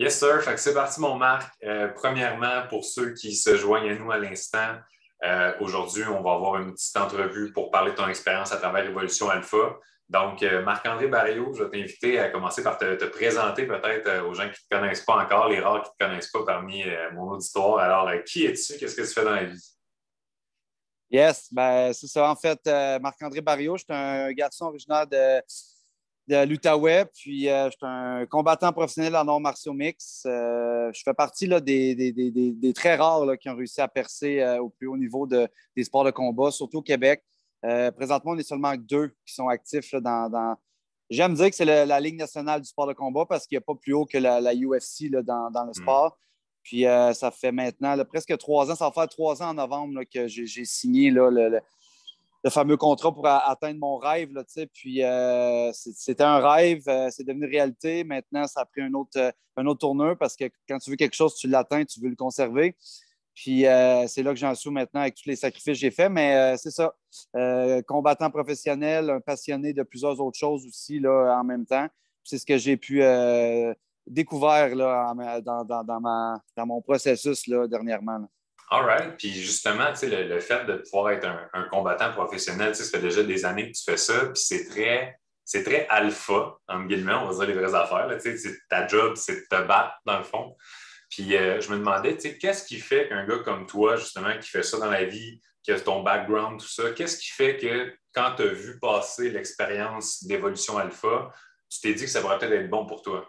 Yes, sir. Fait que c'est parti, mon Marc. Premièrement, pour ceux qui se joignent à nous à l'instant, aujourd'hui, on va avoir une petite entrevue pour parler de ton expérience à travers Évolution Alpha. Donc, Marc-André Barrio, je vais t'inviter à commencer par te présenter peut-être aux gens qui ne te connaissent pas encore, les rares qui ne te connaissent pas parmi mon auditoire. Alors, qui es-tu? Qu'est-ce que tu fais dans la vie? Yes, ben, c'est ça. En fait, Marc-André Barrio, je suis un garçon originaire de l'Outaouais, puis je suis un combattant professionnel en arts martiaux mix. Je fais partie là, des très rares là, qui ont réussi à percer au plus haut niveau des sports de combat, surtout au Québec. Présentement, on est seulement deux qui sont actifs là, J'aime dire que c'est la Ligue nationale du sport de combat parce qu'il n'y a pas plus haut que la UFC là, dans le Hmm. sport. Puis ça fait maintenant là, presque 3 ans, ça va faire 3 ans en novembre là, que j'ai signé là, le fameux contrat pour atteindre mon rêve. Là, puis c'était un rêve, c'est devenu réalité. Maintenant, ça a pris un autre tourneur parce que quand tu veux quelque chose, tu l'atteins, tu veux le conserver. Puis c'est là que j'en suis maintenant avec tous les sacrifices que j'ai faits. Mais c'est ça. Combattant professionnel, un passionné de plusieurs autres choses aussi là, en même temps. C'est ce que j'ai pu découvrir là, dans mon processus là, dernièrement. Là. All right. Puis justement, tu sais, le fait de pouvoir être un combattant professionnel, tu sais, ça fait déjà des années que tu fais ça, puis c'est très alpha, entre guillemets, on va dire les vraies affaires. Là, tu sais, ta job, c'est de te battre, dans le fond. Puis je me demandais, tu sais, qu'est-ce qui fait qu'un gars comme toi, justement, qui fait ça dans la vie, qui a ton background, tout ça, qu'est-ce qui fait que quand tu as vu passer l'expérience d'évolution alpha, tu t'es dit que ça pourrait peut-être être bon pour toi?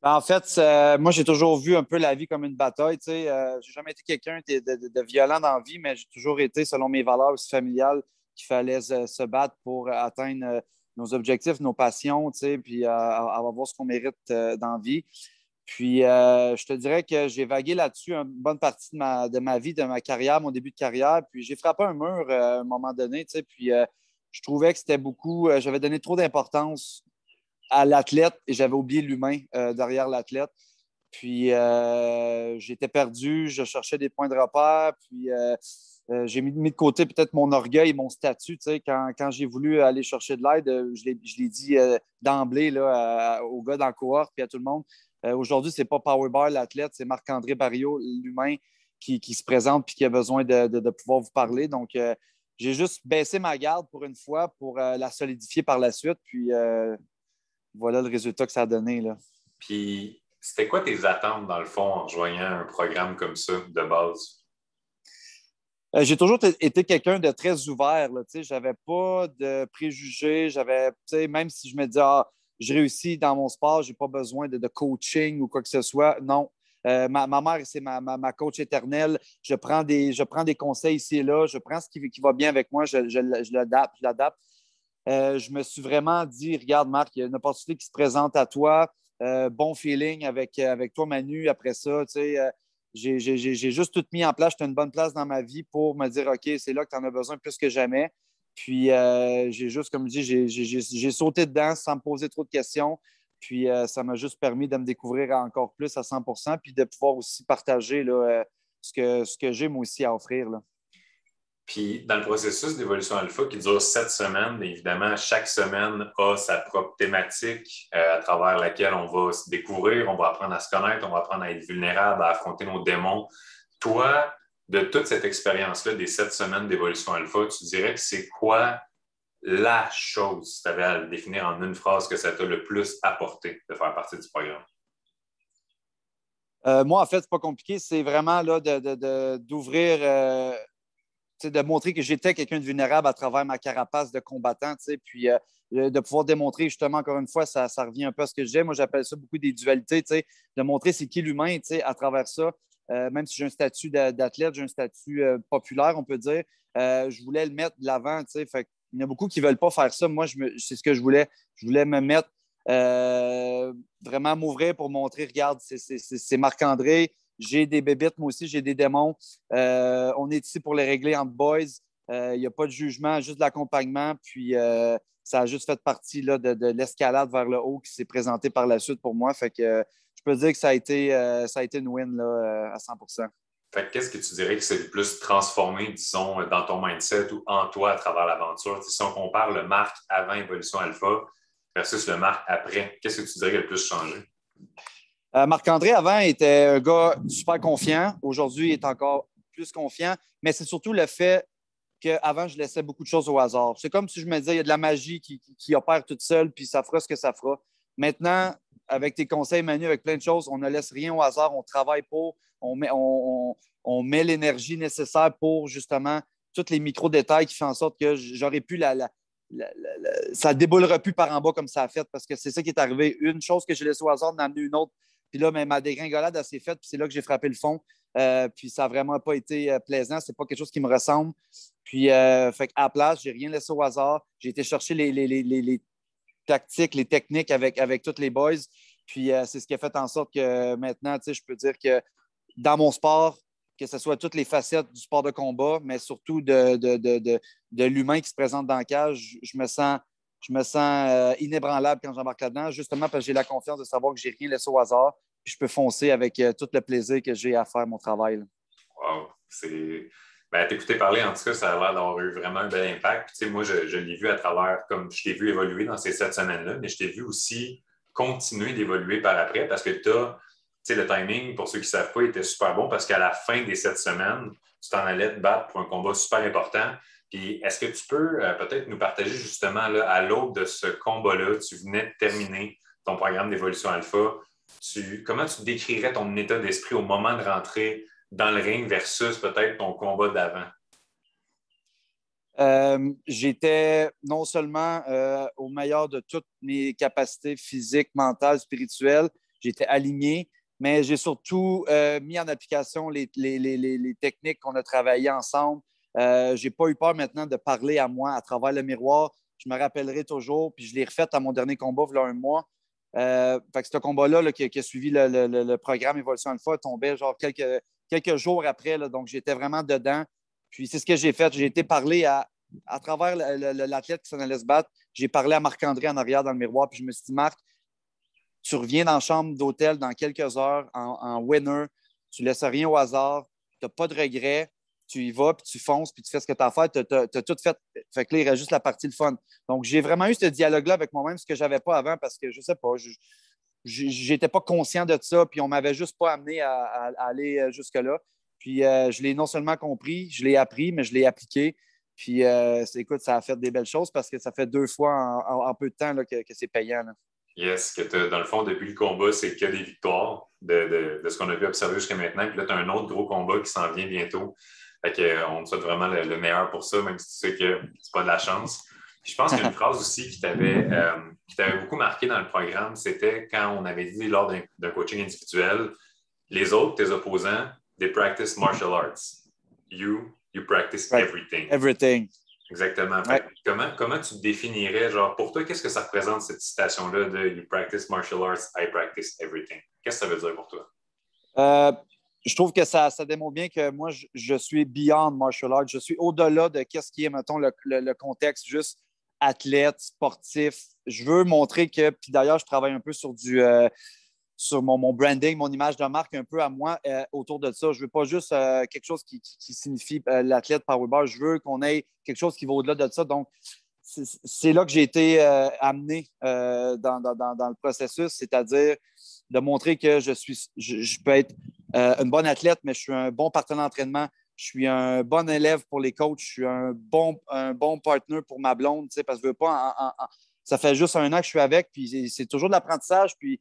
Ben, en fait, moi, j'ai toujours vu un peu la vie comme une bataille. J'ai jamais été quelqu'un de violent dans la vie, mais j'ai toujours été, selon mes valeurs aussi familiales, qu'il fallait se battre pour atteindre nos objectifs, nos passions, puis avoir ce qu'on mérite dans la vie. Puis, je te dirais que j'ai vagué là-dessus une bonne partie de ma vie, de ma carrière, mon début de carrière. Puis, j'ai frappé un mur à un moment donné, puis je trouvais que c'était beaucoup, j'avais donné trop d'importance à l'athlète et j'avais oublié l'humain derrière l'athlète. Puis j'étais perdu, je cherchais des points de repère, puis j'ai mis de côté peut-être mon orgueil et mon statut. Quand j'ai voulu aller chercher de l'aide, je l'ai dit d'emblée là, aux gars dans la cohorte puis à tout le monde. Aujourd'hui, ce n'est pas Powerbar l'athlète, c'est Marc-André Barrio, l'humain, qui se présente et qui a besoin de pouvoir vous parler. Donc, j'ai juste baissé ma garde pour une fois pour la solidifier par la suite. Puis voilà le résultat que ça a donné. Là. Puis, c'était quoi tes attentes, dans le fond, en rejoignant un programme comme ça, de base? J'ai toujours été quelqu'un de très ouvert. Je n'avais pas de préjugés. Même si je me dis, je réussis dans mon sport, je n'ai pas besoin de coaching ou quoi que ce soit. Non. Ma mère, c'est ma coach éternelle. Je prends des conseils ici et là. Je prends ce qui va bien avec moi. Je l'adapte. Je l'adapte. Je me suis vraiment dit, regarde, Marc, il y a une opportunité qui se présente à toi. Bon feeling avec toi, Manu. Après ça, j'ai juste tout mis en place. J'étais une bonne place dans ma vie pour me dire, OK, c'est là que tu en as besoin plus que jamais. Puis, j'ai juste, comme je dis, j'ai sauté dedans sans me poser trop de questions. Puis, ça m'a juste permis de me découvrir encore plus à 100%, puis de pouvoir aussi partager là, ce que j'ai, moi aussi, à offrir. Là. Puis, dans le processus d'évolution alpha qui dure 7 semaines, évidemment, chaque semaine a sa propre thématique à travers laquelle on va se découvrir, on va apprendre à se connaître, on va apprendre à être vulnérable, à affronter nos démons. Toi, de toute cette expérience-là, des 7 semaines d'évolution alpha, tu dirais que c'est quoi la chose, si tu avais à le définir en une phrase, que ça t'a le plus apporté de faire partie du programme? Moi, en fait, c'est pas compliqué. C'est vraiment là, d'ouvrir de montrer que j'étais quelqu'un de vulnérable à travers ma carapace de combattant, puis de pouvoir démontrer justement, encore une fois, ça revient un peu à ce que j'ai. Moi, j'appelle ça beaucoup des dualités, de montrer c'est qui l'humain à travers ça. Même si j'ai un statut d'athlète, j'ai un statut populaire, on peut dire, je voulais le mettre de l'avant. Fait il y en a beaucoup qui ne veulent pas faire ça. Moi, c'est ce que je voulais. Je voulais me mettre vraiment m'ouvrir pour montrer, regarde, c'est Marc-André, j'ai des bébites, moi aussi, j'ai des démons. On est ici pour les régler entre boys. Il n'y a pas de jugement, juste de l'accompagnement. Puis ça a juste fait partie là, de l'escalade vers le haut qui s'est présenté par la suite pour moi. Fait que je peux dire que ça a été une win là, à 100%. Fait que qu'est-ce que tu dirais que c'est le plus transformé, disons, dans ton mindset ou en toi à travers l'aventure? Tu sais, si on compare le Marc avant Évolution Alpha versus le Marc après, qu'est-ce que tu dirais qui a le plus changé? Marc-André, avant, était un gars super confiant. Aujourd'hui, il est encore plus confiant. Mais c'est surtout le fait qu'avant, je laissais beaucoup de choses au hasard. C'est comme si je me disais, il y a de la magie qui opère toute seule, puis ça fera ce que ça fera. Maintenant, avec tes conseils, Manu, avec plein de choses, on ne laisse rien au hasard. On travaille pour, on met l'énergie nécessaire pour, justement, tous les micro-détails qui font en sorte que j'aurais pu ça ne déboulera plus par en bas comme ça a fait, parce que c'est ça qui est arrivé. Une chose que j'ai laissée au hasard, d'en amener une autre. Puis là, ma dégringolade, elle s'est faite, puis c'est là que j'ai frappé le fond. Puis ça n'a vraiment pas été plaisant. C'est pas quelque chose qui me ressemble. Puis, fait qu'à la place, j'ai rien laissé au hasard. J'ai été chercher les tactiques, les techniques avec tous les boys. Puis, c'est ce qui a fait en sorte que maintenant, tu sais, je peux dire que dans mon sport, que ce soit toutes les facettes du sport de combat, mais surtout de l'humain qui se présente dans la cage, je me sens inébranlable quand j'embarque là-dedans, justement parce que j'ai la confiance de savoir que j'ai rien laissé au hasard, puis je peux foncer avec tout le plaisir que j'ai à faire mon travail. Là. Wow! Ben, t'écouter parler, en tout cas, ça a l'air d'avoir eu vraiment un bel impact. Puis, tu sais, moi, je l'ai vu à travers, comme je t'ai vu évoluer dans ces 7 semaines-là, mais je t'ai vu aussi continuer d'évoluer par après parce que le timing, pour ceux qui ne savent pas, était super bon parce qu'à la fin des 7 semaines, tu t'en allais te battre pour un combat super important. Puis, est-ce que tu peux peut-être nous partager justement là, à l'aube de ce combat-là, tu venais de terminer ton programme d'évolution alpha, comment tu décrirais ton état d'esprit au moment de rentrer dans le ring versus peut-être ton combat d'avant? J'étais non seulement au meilleur de toutes mes capacités physiques, mentales, spirituelles, j'étais aligné, mais j'ai surtout mis en application les techniques qu'on a travaillées ensemble. Je n'ai pas eu peur maintenant de parler à moi à travers le miroir. Je me rappellerai toujours, puis je l'ai refait à mon dernier combat, il y a un mois. Fait que ce combat-là là, qui a suivi le programme Évolution Alpha tombait genre quelques jours après, là, donc j'étais vraiment dedans. Puis c'est ce que j'ai fait. J'ai été parler à travers l'athlète qui s'en allait se battre. J'ai parlé à Marc-André en arrière dans le miroir, puis je me suis dit, Marc, tu reviens dans la chambre d'hôtel dans quelques heures en winner, tu ne laisses rien au hasard, tu n'as pas de regrets, tu y vas, puis tu fonces, puis tu fais ce que tu as à faire, tu as tout fait. Fait que là, il reste juste la partie le fun. Donc, j'ai vraiment eu ce dialogue-là avec moi-même, ce que je n'avais pas avant, parce que je ne sais pas, je n'étais pas conscient de ça, puis on ne m'avait juste pas amené à aller jusque-là. Puis je l'ai non seulement compris, je l'ai appris, mais je l'ai appliqué. Puis écoute, ça a fait des belles choses parce que ça fait 2 fois en peu de temps là, que c'est payant. Là. Yes, que dans le fond, depuis le combat, c'est que des victoires de ce qu'on a pu observer jusqu'à maintenant. Puis là, tu as un autre gros combat qui s'en vient bientôt. Fait qu'on te souhaite vraiment le meilleur pour ça, même si tu sais que c'est pas de la chance. Puis je pense qu'il y a une phrase aussi qui t'avait beaucoup marqué dans le programme, c'était quand on avait dit lors d'un coaching individuel, les autres, tes opposants, they practice martial arts. You practice Right. everything. Everything. Exactement. Ouais. Comment tu définirais, genre, pour toi, qu'est-ce que ça représente cette citation-là de You practice martial arts, I practice everything? Qu'est-ce que ça veut dire pour toi? Je trouve que ça démontre bien que moi, je suis beyond martial arts. Je suis au-delà de ce qui est, mettons, le contexte juste athlète, sportif. Je veux montrer que, puis d'ailleurs, je travaille un peu sur mon branding, mon image de marque un peu à moi autour de ça. Je ne veux pas juste quelque chose qui signifie l'athlète powerbar. Je veux qu'on ait quelque chose qui va au-delà de ça. Donc, c'est là que j'ai été amené dans le processus, c'est-à-dire de montrer que je peux être une bonne athlète, mais je suis un bon partenaire d'entraînement. Je suis un bon élève pour les coachs. Je suis un bon partner pour ma blonde, parce que je veux pas. Ça fait juste 1 an que je suis avec, puis c'est toujours de l'apprentissage. Puis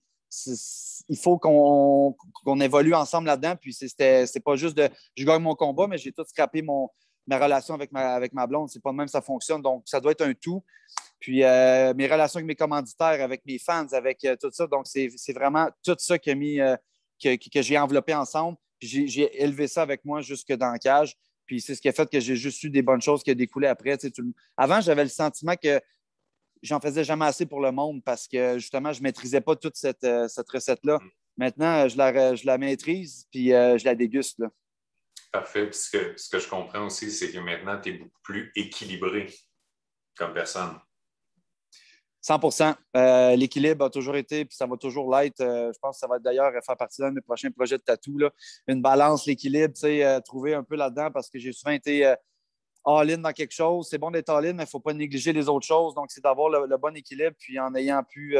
il faut qu'on évolue ensemble là-dedans. Puis c'est pas juste de je gagne mon combat, mais j'ai tout scrappé ma relation avec ma blonde. C'est pas de même ça fonctionne. Donc, ça doit être un tout. Puis mes relations avec mes commanditaires, avec mes fans, avec tout ça. Donc, c'est vraiment tout ça que j'ai enveloppé ensemble. Puis j'ai élevé ça avec moi jusque dans la cage. Puis c'est ce qui a fait que j'ai juste eu des bonnes choses qui ont découlé après. Avant, j'avais le sentiment que j'en faisais jamais assez pour le monde parce que justement, je ne maîtrisais pas toute cette recette-là. Maintenant, je la maîtrise puis je la déguste. Là. Parfait. Puis ce que je comprends aussi, c'est que maintenant, tu es beaucoup plus équilibré comme personne. 100 l'équilibre a toujours été, puis ça va toujours l'être. Je pense que ça va d'ailleurs faire partie d'un de mes prochains projets de tatou. Là. Une balance, l'équilibre, trouver un peu là-dedans parce que j'ai souvent été all-in dans quelque chose. C'est bon d'être all-in, mais il ne faut pas négliger les autres choses. Donc, c'est d'avoir le bon équilibre. Puis en ayant pu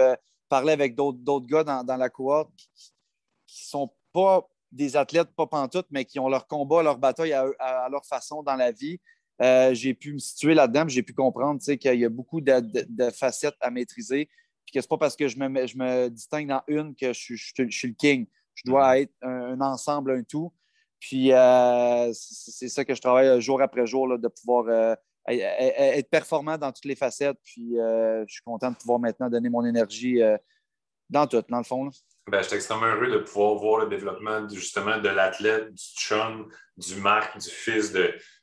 parler avec d'autres gars dans la cohorte qui ne sont pas des athlètes, pas pantoute, mais qui ont leur combat, leur bataille à leur façon dans la vie. J'ai pu me situer là-dedans, j'ai pu comprendre qu'il y a beaucoup de facettes à maîtriser, puis que ce n'est pas parce que je me distingue dans une que je suis le king. Je dois être un ensemble, un tout. Puis c'est ça que je travaille jour après jour, là, de pouvoir être performant dans toutes les facettes. Puis je suis content de pouvoir maintenant donner mon énergie dans tout, dans le fond. Là. Ben, je suis extrêmement heureux de pouvoir voir le développement justement de l'athlète, du chum, du Marc, du fils,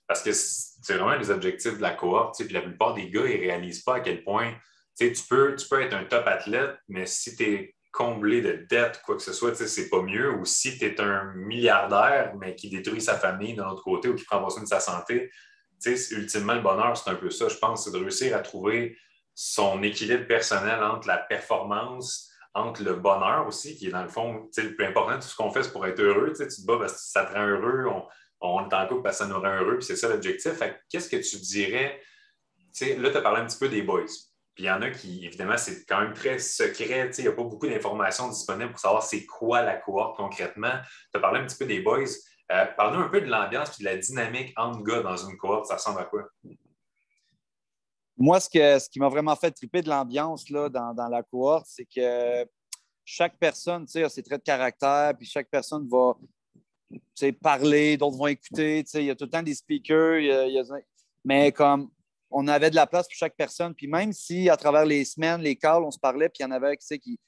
parce que c'est vraiment les objectifs de la cohorte. Puis la plupart des gars, ils ne réalisent pas à quel point tu peux être un top athlète, mais si tu es comblé de dettes, quoi que ce soit, c'est pas mieux. Ou si tu es un milliardaire, mais qui détruit sa famille de l'autre côté ou qui prend pas soin de sa santé, ultimement, le bonheur, c'est un peu ça, je pense, c'est de réussir à trouver son équilibre personnel entre la performance, entre le bonheur aussi, qui est dans le fond, le plus important de tout ce qu'on fait, c'est pour être heureux. Tu te bats parce que ça te rend heureux, on est en couple parce que ça nous rend heureux, puis c'est ça l'objectif. Fait qu'est-ce que tu dirais? Là, tu as parlé un petit peu des boys. Puis il y en a qui, évidemment, c'est quand même très secret. Il n'y a pas beaucoup d'informations disponibles pour savoir c'est quoi la cohorte concrètement. Tu as parlé un petit peu des boys. Parle-nous un peu de l'ambiance et de la dynamique entre gars dans une cohorte. Ça ressemble à quoi? Moi, ce qui m'a vraiment fait triper de l'ambiance là, dans la cohorte, c'est que chaque personne a ses traits de caractère, puis chaque personne va parler, d'autres vont écouter. Il y a tout le temps des speakers, mais comme on avait de la place pour chaque personne, puis même si à travers les semaines, les calls, on se parlait, puis il y en avait qui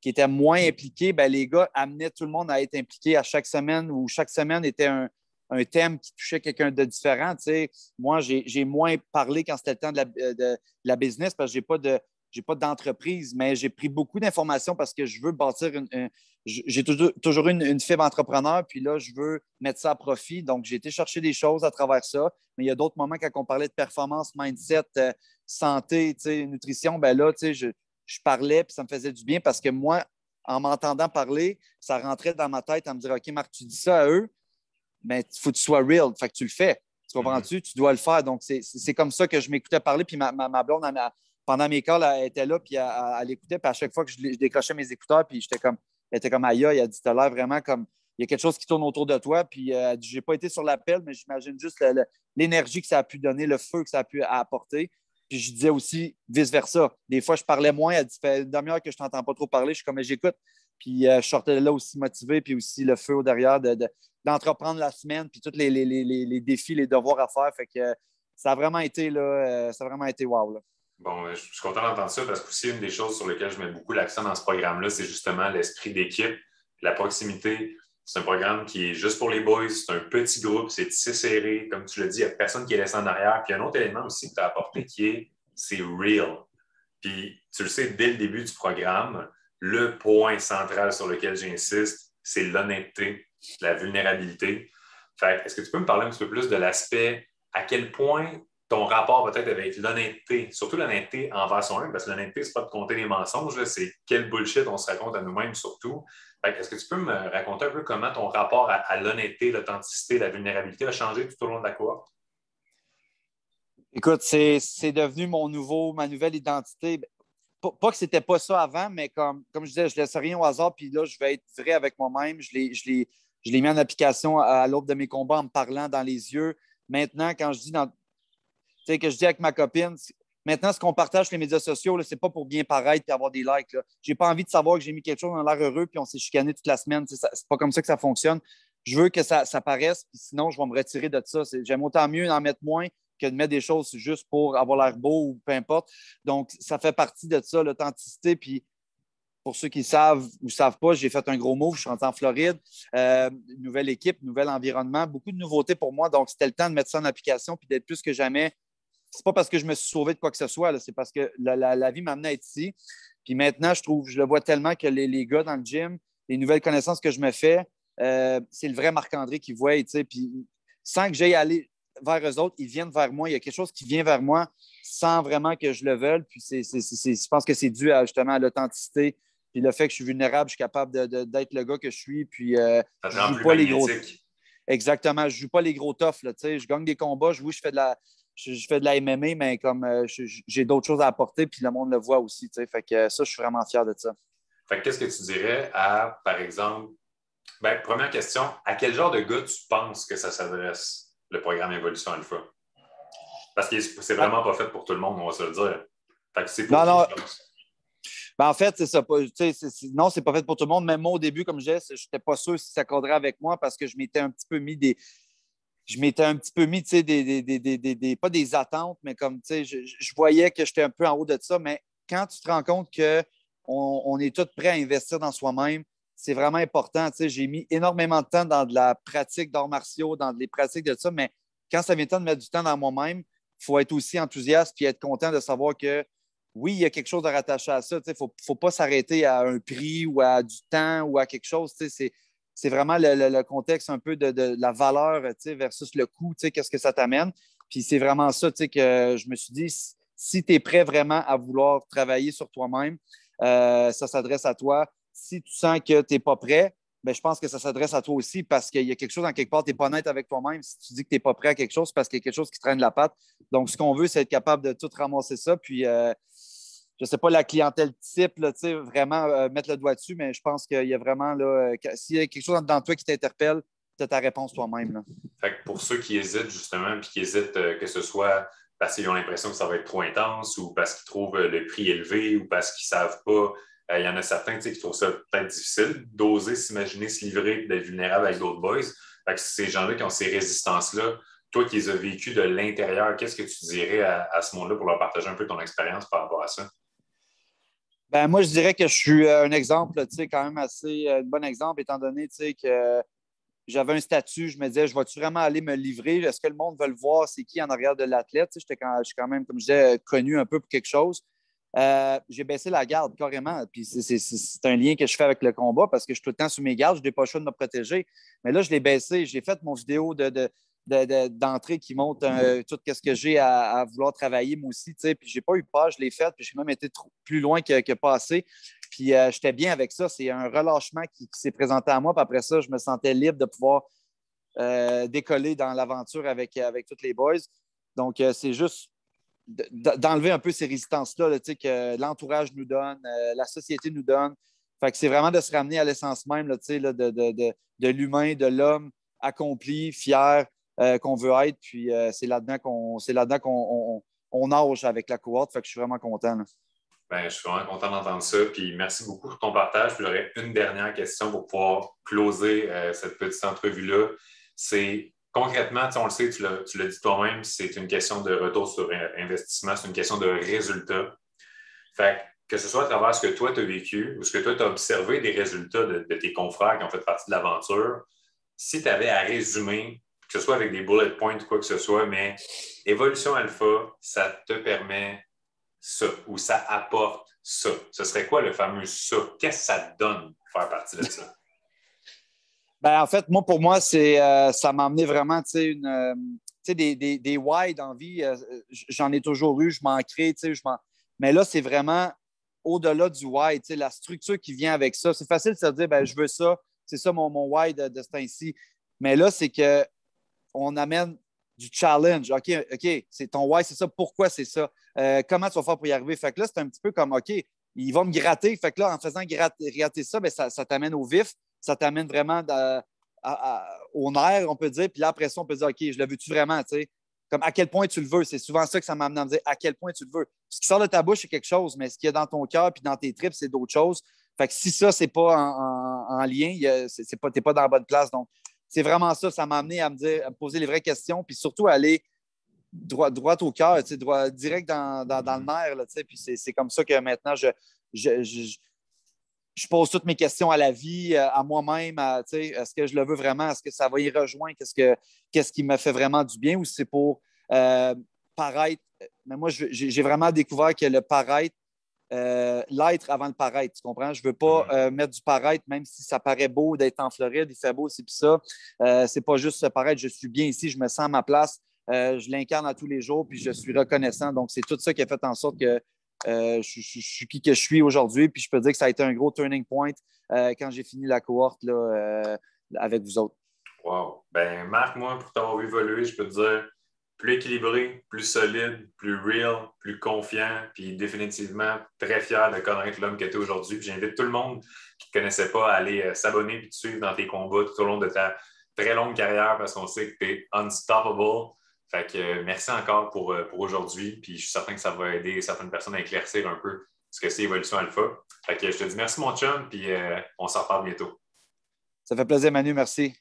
étaient moins impliqués, ben, les gars amenaient tout le monde à être impliqué à chaque semaine, où chaque semaine était un thème qui touchait quelqu'un de différent. Moi, j'ai moins parlé quand c'était le temps de la business parce que j'ai pas d'entreprise, mais j'ai pris beaucoup d'informations parce que je veux bâtir j'ai toujours une fibre entrepreneur, puis là, je veux mettre ça à profit. Donc, j'ai été chercher des choses à travers ça. Mais il y a d'autres moments quand on parlait de performance, mindset, santé, nutrition, ben là, je parlais, puis ça me faisait du bien parce que moi, en m'entendant parler, ça rentrait dans ma tête à me dire, OK, Marc, tu dis ça à eux, mais il faut que tu sois real. Fait que tu le fais. Tu comprends-tu? Tu dois le faire. Donc, c'est comme ça que je m'écoutais parler. Puis ma blonde, pendant mes calls, elle était là, puis elle écoutait. Puis à chaque fois que je décrochais mes écouteurs, puis elle était comme aïe, elle a dit, t'as l'air vraiment comme, il y a quelque chose qui tourne autour de toi. Puis elle dit, j'ai pas été sur l'appel, mais j'imagine juste l'énergie que ça a pu donner, le feu que ça a pu apporter. Puis je disais aussi vice-versa. Des fois, je parlais moins. Elle dit, ça fait une demi-heure que je t'entends pas trop parler. Je suis comme, mais j'écoute. Puis je sortais de là aussi motivé, puis aussi le feu derrière d'entreprendre la semaine, puis tous les défis, les devoirs à faire. Fait que ça a vraiment été, là, ça a vraiment été wow. Là. Bon, je suis content d'entendre ça parce que aussi une des choses sur lesquelles je mets beaucoup l'accent dans ce programme-là, c'est justement l'esprit d'équipe, la proximité. C'est un programme qui est juste pour les boys, c'est un petit groupe, c'est tissé serré. Comme tu l'as dit, il n'y a personne qui est laissé en arrière. Puis il y a un autre élément aussi que tu as apporté qui est c'est real. Puis tu le sais, dès le début du programme, le point central sur lequel j'insiste, c'est l'honnêteté, la vulnérabilité. Fait est-ce que tu peux me parler un petit peu plus de l'aspect à quel point ton rapport peut-être avec l'honnêteté, surtout l'honnêteté envers soi-même, parce que l'honnêteté, c'est pas de compter les mensonges, là, c'est quel bullshit on se raconte à nous-mêmes surtout. Est-ce que tu peux me raconter un peu comment ton rapport à l'honnêteté, l'authenticité, la vulnérabilité a changé tout au long de la cohorte? Écoute, c'est devenu ma nouvelle identité. Pas que c'était pas ça avant, mais comme je disais, je laisse rien au hasard, puis là, je vais être vrai avec moi-même. Je l'ai mis en application à l'aube de mes combats en me parlant dans les yeux. Maintenant, quand je dis que je dis avec ma copine, maintenant, ce qu'on partage sur les médias sociaux, ce n'est pas pour bien paraître et avoir des likes. Je n'ai pas envie de savoir que j'ai mis quelque chose dans l'air heureux puis on s'est chicané toute la semaine. Ce n'est pas comme ça que ça fonctionne. Je veux que ça paraisse, puis sinon, je vais me retirer de ça. J'aime autant mieux en mettre moins que de mettre des choses juste pour avoir l'air beau ou peu importe. Donc, ça fait partie de ça, l'authenticité. Puis, pour ceux qui savent ou ne savent pas, j'ai fait un gros move. Je suis rentré en Floride. Nouvelle équipe, nouvel environnement, beaucoup de nouveautés pour moi. Donc, c'était le temps de mettre ça en application puis d'être plus que jamais. C'est pas parce que je me suis sauvé de quoi que ce soit, c'est parce que la vie m'a amené à être ici. Puis maintenant, je le vois tellement que les gars dans le gym, les nouvelles connaissances que je me fais, c'est le vrai Marc-André qui voit. Puis sans que j'aille aller vers eux autres, ils viennent vers moi. Il y a quelque chose qui vient vers moi sans vraiment que je le veuille. Puis je pense que c'est dû justement à l'authenticité. Puis le fait que je suis vulnérable, je suis capable d'être le gars que je suis. Puis Ça te je rend joue plus pas les gros. magnétique. exactement. Je ne joue pas les gros toughs. Là, je gagne des combats. Oui, je fais de la MMA, mais comme j'ai d'autres choses à apporter, puis le monde le voit aussi. Fait que ça, je suis vraiment fier de ça. Fait que qu'est-ce que tu dirais à, par exemple, ben, première question, à quel genre de gars tu penses que ça s'adresse, le programme Évolution Alpha? Parce que c'est vraiment pas fait pour tout le monde, on va se le dire. Fait que c'est pour Non, qui, non. je pense. Ben, en fait, c'est ça. Non, c'est pas fait pour tout le monde. Même moi, au début, comme je disais, je n'étais pas sûr si ça cadrait avec moi parce que je m'étais un petit peu mis pas des attentes, mais comme, je voyais que j'étais un peu en haut de ça. Mais quand tu te rends compte qu'on est tous prêts à investir dans soi-même, c'est vraiment important. J'ai mis énormément de temps dans de la pratique d'arts martiaux, dans des pratiques de ça, mais quand ça vient le temps de mettre du temps dans moi-même, il faut être aussi enthousiaste et être content de savoir que oui, il y a quelque chose de rattaché à ça. Il ne faut pas s'arrêter à un prix ou à du temps ou à quelque chose. C'est vraiment le contexte un peu de la valeur versus le coût. Qu'est-ce que ça t'amène? Puis c'est vraiment ça que je me suis dit, si tu es prêt vraiment à vouloir travailler sur toi-même, ça s'adresse à toi. Si tu sens que tu n'es pas prêt, ben, je pense que ça s'adresse à toi aussi parce qu'il y a quelque chose en quelque part, tu n'es pas honnête avec toi-même. Si tu dis que tu n'es pas prêt à quelque chose, c'est parce qu'il y a quelque chose qui traîne la patte. Donc, ce qu'on veut, c'est être capable de tout ramasser ça. Puis, je ne sais pas la clientèle type, là, vraiment mettre le doigt dessus, mais je pense qu'il y a vraiment, là, s'il y a quelque chose dans toi qui t'interpelle, tu as ta réponse toi-même. Là. Fait que pour ceux qui hésitent, justement, puis qui hésitent que ce soit parce qu'ils ont l'impression que ça va être trop intense ou parce qu'ils trouvent le prix élevé ou parce qu'ils ne savent pas, il y en a certains qui trouvent ça peut-être difficile d'oser s'imaginer se livrer et d'être vulnérable avec d'autres boys. Fait que ces gens-là qui ont ces résistances-là, toi qui les as vécues de l'intérieur, qu'est-ce que tu dirais à ce monde-là pour leur partager un peu ton expérience par rapport à ça? Ben, moi, je dirais que je suis un exemple, quand même assez bon exemple, étant donné que j'avais un statut, je me disais, je vais-tu vraiment aller me livrer? Est-ce que le monde veut le voir? C'est qui en arrière de l'athlète? Je suis quand même, comme je disais, connu un peu pour quelque chose. J'ai baissé la garde carrément. Puis c'est un lien que je fais avec le combat parce que je suis tout le temps sous mes gardes, je n'ai pas le choix de me protéger. Mais là, je l'ai baissé. J'ai fait mon vidéo d'entrée qui montre tout ce que j'ai à vouloir travailler moi aussi. Puis j'ai pas eu peur, je l'ai fait, puis j'ai même été plus loin que passé. Puis j'étais bien avec ça. C'est un relâchement qui s'est présenté à moi. Puis après ça, je me sentais libre de pouvoir décoller dans l'aventure avec tous les boys. Donc, c'est juste d'enlever un peu ces résistances-là là, que l'entourage nous donne, la société nous donne. Fait que c'est vraiment de se ramener à l'essence même là, de l'humain, de l'homme accompli, fier qu'on veut être. Puis c'est là-dedans qu'on nage avec la cohorte. Fait que je suis vraiment content. Là. Ben, je suis vraiment content d'entendre ça. Puis merci beaucoup pour ton partage. Puis j'aurais une dernière question pour pouvoir closer cette petite entrevue-là. C'est concrètement, on le sait, tu l'as dit toi-même, c'est une question de retour sur investissement, c'est une question de résultat. Fait que ce soit à travers ce que toi, tu as vécu ou ce que toi, tu as observé des résultats de tes confrères qui ont fait partie de l'aventure, si tu avais à résumer, que ce soit avec des bullet points ou quoi que ce soit, mais Évolution Alpha, ça te permet ça ou ça apporte ça. Ce serait quoi le fameux ça? Qu'est-ce que ça te donne de faire partie de ça? Ben, en fait, pour moi, ça m'a amené vraiment des why dans la vie. J'en ai toujours eu, je m'en crée, mais là, c'est vraiment au-delà du why, la structure qui vient avec ça. C'est facile de se dire, ben, je veux ça, c'est ça mon why de ce temps-ci. Mais là, c'est qu'on amène du challenge. OK, c'est ton why, c'est ça. Pourquoi c'est ça? Comment tu vas faire pour y arriver? Fait que là, c'est un petit peu comme, OK, il va me gratter. Fait que là, en faisant gratter ça, ben, ça t'amène au vif. Ça t'amène vraiment au nerf, on peut dire. Puis là, après ça, on peut dire, OK, je le veux-tu vraiment? T'sais? Comme à quel point tu le veux. C'est souvent ça que ça m'amène à me dire à quel point tu le veux. Ce qui sort de ta bouche, c'est quelque chose, mais ce qu'il y a dans ton cœur puis dans tes tripes, c'est d'autres choses. Fait que si ça, c'est pas en lien, tu n'es pas dans la bonne place. Donc, c'est vraiment ça. Ça m'a amené à me poser les vraies questions, puis surtout à aller droit au cœur, direct dans le nerf. Là, puis c'est comme ça que maintenant, je pose toutes mes questions à la vie, à moi-même. Est-ce que je le veux vraiment? Est-ce que ça va y rejoindre? Qu'est-ce qui me fait vraiment du bien ou c'est pour paraître? Mais moi, j'ai vraiment découvert que le paraître, l'être avant le paraître, tu comprends? Je ne veux pas mettre du paraître, même si ça paraît beau d'être en Floride, il fait beau, c'est puis ça. C'est pas juste se paraître, je suis bien ici, je me sens à ma place, je l'incarne à tous les jours, puis je suis reconnaissant. Donc, c'est tout ça qui a fait en sorte que je suis qui que je suis aujourd'hui. Puis je peux dire que ça a été un gros turning point quand j'ai fini la cohorte là, avec vous autres. Wow. Ben, Marc, moi, pour t'avoir vu évoluer, je peux te dire plus équilibré, plus solide, plus real, plus confiant, puis définitivement très fier de connaître l'homme que tu es aujourd'hui. Puis j'invite tout le monde qui ne te connaissait pas à aller s'abonner et te suivre dans tes combats tout au long de ta très longue carrière parce qu'on sait que tu es unstoppable. Fait que merci encore pour aujourd'hui. Puis je suis certain que ça va aider certaines personnes à éclaircir un peu ce que c'est Évolution Alpha. Fait que je te dis merci, mon chum, puis on s'en reparle bientôt. Ça fait plaisir, Manu. Merci.